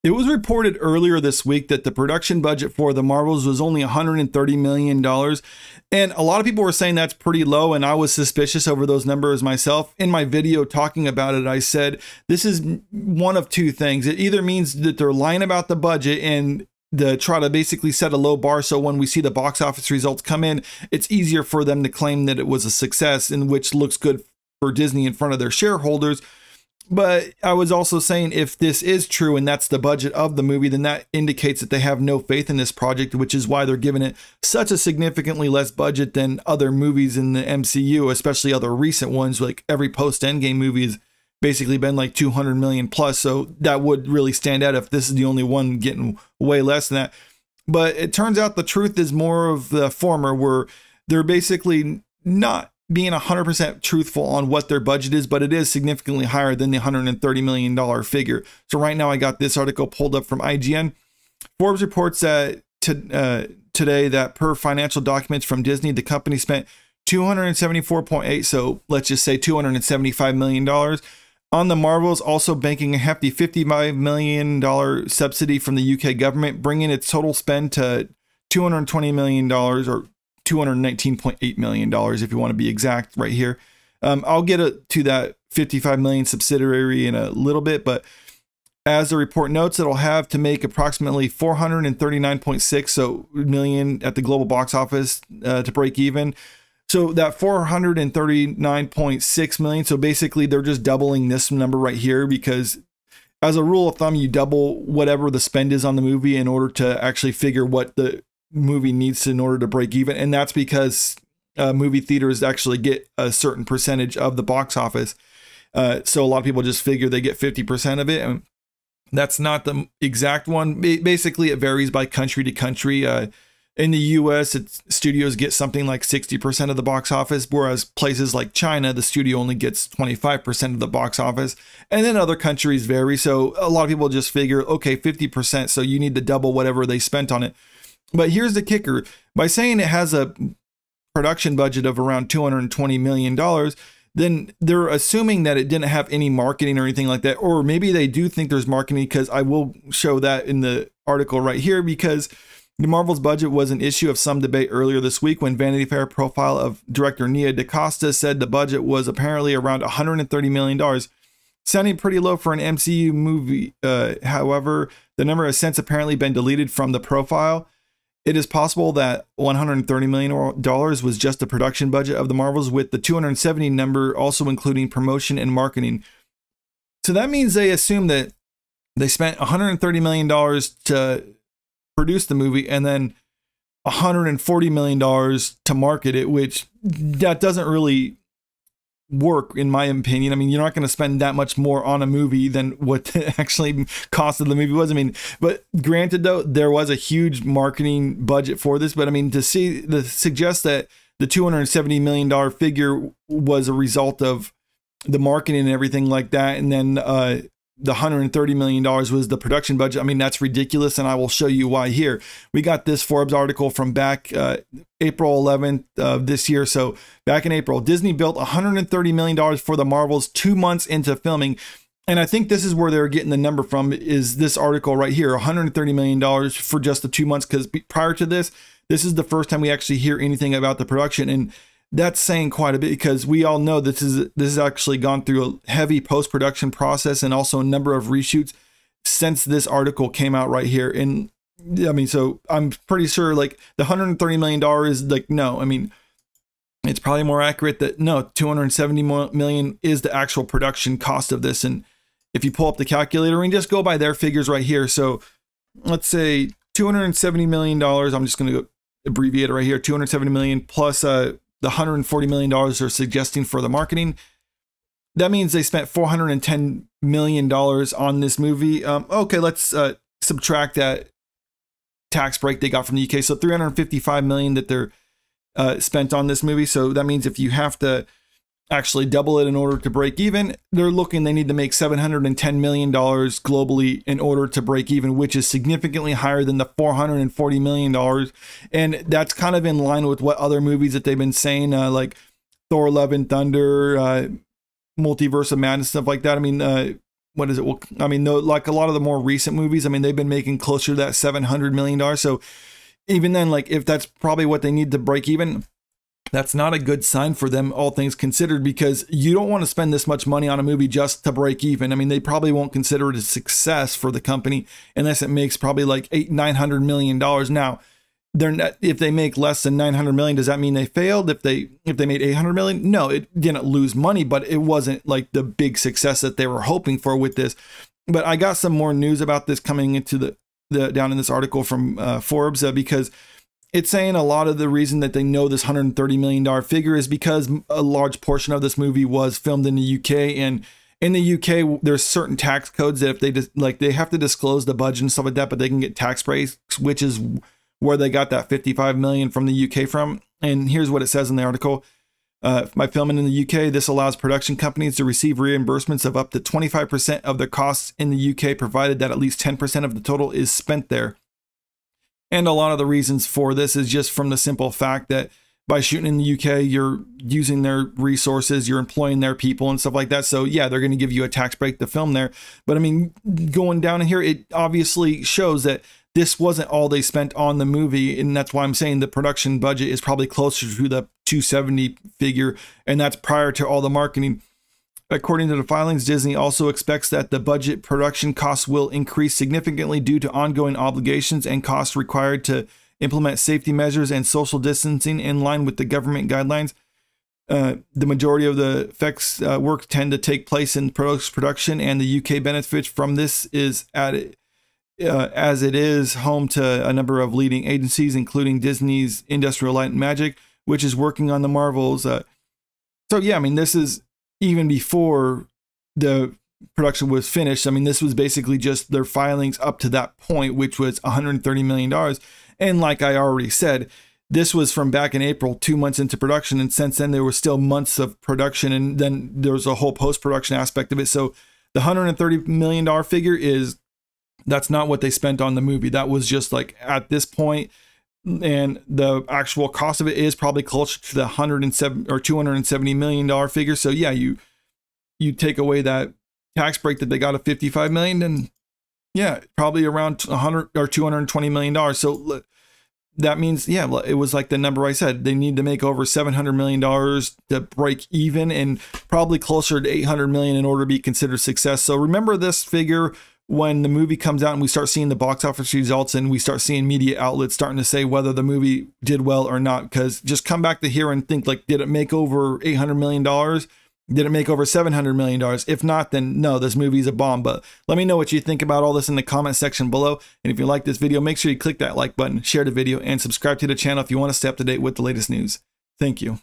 It was reported earlier this week that the production budget for the Marvels was only $130 million. And a lot of people were saying that's pretty low, and I was suspicious over those numbers myself. In my video talking about it, I said, this is one of two things. It either means that they're lying about the budget and try to basically set a low bar, so when we see the box office results come in, it's easier for them to claim that it was a success, and which looks good for Disney in front of their shareholders. But I was also saying, if this is true and that's the budget of the movie, then that indicates that they have no faith in this project, which is why they're giving it such a significantly less budget than other movies in the MCU, especially other recent ones. Like every post-Endgame movie has basically been like 200 million plus. So that would really stand out if this is the only one getting way less than that. But it turns out the truth is more of the former, where they're basically not being 100% truthful on what their budget is, but it is significantly higher than the $130 million figure. So right now I got this article pulled up from IGN. Forbes reports that today that per financial documents from Disney, the company spent 274.8, so let's just say $275 million on the Marvels, also banking a hefty $55 million subsidy from the UK government, bringing its total spend to $220 million, or $219.8 million if you want to be exact right here. I'll get to that 55 million subsidiary in a little bit, but as the report notes, it'll have to make approximately 439.6 million at the global box office to break even. So that 439.6 million, so basically they're just doubling this number right here, because as a rule of thumb, you double whatever the spend is on the movie in order to actually figure what the movie needs to in order to break even. And that's because movie theaters actually get a certain percentage of the box office. So a lot of people just figure they get 50% of it, and that's not the exact one. Basically, it varies by country to country. In the US, studios get something like 60% of the box office, whereas places like China, the studio only gets 25% of the box office. And then other countries vary. So a lot of people just figure, okay, 50%, so you need to double whatever they spent on it. But here's the kicker. By saying it has a production budget of around $220 million, then they're assuming that it didn't have any marketing or anything like that. Or maybe they do think there's marketing, because I will show that in the article right here, because the Marvel's budget was an issue of some debate earlier this week when Vanity Fair profile of director Nia DaCosta said the budget was apparently around $130 million, sounding pretty low for an MCU movie. However, the number has since apparently been deleted from the profile. It is possible that $130 million was just the production budget of the Marvels, with the 270 number also including promotion and marketing. So that means they assume that they spent $130 million to produce the movie and then $140 million to market it, which that doesn't really work in my opinion. I mean, you're not going to spend that much more on a movie than what the actually cost of the movie was. I mean, but granted though, there was a huge marketing budget for this, but I mean, to suggest that the $270 million figure was a result of the marketing and everything like that, and then the $130 million was the production budget, I mean, that's ridiculous, and I will show you why here. We got this Forbes article from back April 11th of this year. So back in April, Disney built $130 million for the Marvels 2 months into filming. And I think this is where they're getting the number from, is this article right here, $130 million for just the 2 months, because prior to this, this is the first time we actually hear anything about the production. And that's saying quite a bit, because we all know this has actually gone through a heavy post-production process and also a number of reshoots since this article came out right here. And I mean, so I'm pretty sure like the $130 million is like, no, I mean, it's probably more accurate that no, $270 million is the actual production cost of this. And if you pull up the calculator and just go by their figures right here, so let's say $270 million, I'm just going to go abbreviate it right here, $270 million plus the $140 million they're suggesting for the marketing. That means they spent $410 million on this movie. Okay, let's subtract that tax break they got from the UK. So $355 million that they're spent on this movie. So that means if you have to actually double it in order to break even, they need to make $710 million globally in order to break even, which is significantly higher than the $440 million. And that's kind of in line with what other movies that they've been saying, like Thor: Love and Thunder, Multiverse of Madness, stuff like that. I mean, what is it? Well, I mean, like a lot of the more recent movies, I mean, they've been making closer to that $700 million. So even then, like if that's probably what they need to break even, that's not a good sign for them, all things considered, because you don't want to spend this much money on a movie just to break even. I mean, they probably won't consider it a success for the company unless it makes probably like $900 million. Now, they're not, if they make less than 900 million, does that mean they failed? If they made 800 million, no, it didn't lose money, but it wasn't like the big success that they were hoping for with this. But I got some more news about this coming into the down in this article from Forbes, because it's saying a lot of the reason that they know this $130 million figure is because a large portion of this movie was filmed in the UK, and in the UK, there's certain tax codes that if they just like, they have to disclose the budget and stuff like that, but they can get tax breaks, which is where they got that 55 million from the UK from. And here's what it says in the article. By filming in the UK, this allows production companies to receive reimbursements of up to 25% of their costs in the UK, provided that at least 10% of the total is spent there. And a lot of the reasons for this is just from the simple fact that by shooting in the UK, you're using their resources, you're employing their people and stuff like that. So yeah, they're going to give you a tax break to film there. But I mean, going down in here, it obviously shows that this wasn't all they spent on the movie. And that's why I'm saying the production budget is probably closer to the 270 figure. And that's prior to all the marketing. According to the filings, Disney also expects that the budget production costs will increase significantly due to ongoing obligations and costs required to implement safety measures and social distancing in line with the government guidelines. The majority of the effects work tend to take place in production, and the UK benefits from this is as it is home to a number of leading agencies, including Disney's Industrial Light and Magic, which is working on the Marvels. So yeah, I mean, this is even before the production was finished. I mean, this was basically just their filings up to that point, which was $130 million. And like I already said, this was from back in April, 2 months into production. And since then, there were still months of production. And then there was a whole post-production aspect of it. So the $130 million figure that's not what they spent on the movie. That was just like at this point. And the actual cost of it is probably closer to the 107 or $270 million figure. So yeah, you take away that tax break that they got of 55 million, and yeah, probably around 100 or $220 million. So that means, yeah, it was like the number I said, they need to make over $700 million to break even, and probably closer to 800 million in order to be considered success. So remember this figure when the movie comes out and we start seeing the box office results and we start seeing media outlets starting to say whether the movie did well or not. Because just come back to here and think, like, did it make over $800 million? Did it make over $700 million? If not, then no, this movie is a bomb. But let me know what you think about all this in the comment section below. And if you like this video, make sure you click that like button, share the video, and subscribe to the channel if you want to stay up to date with the latest news. Thank you.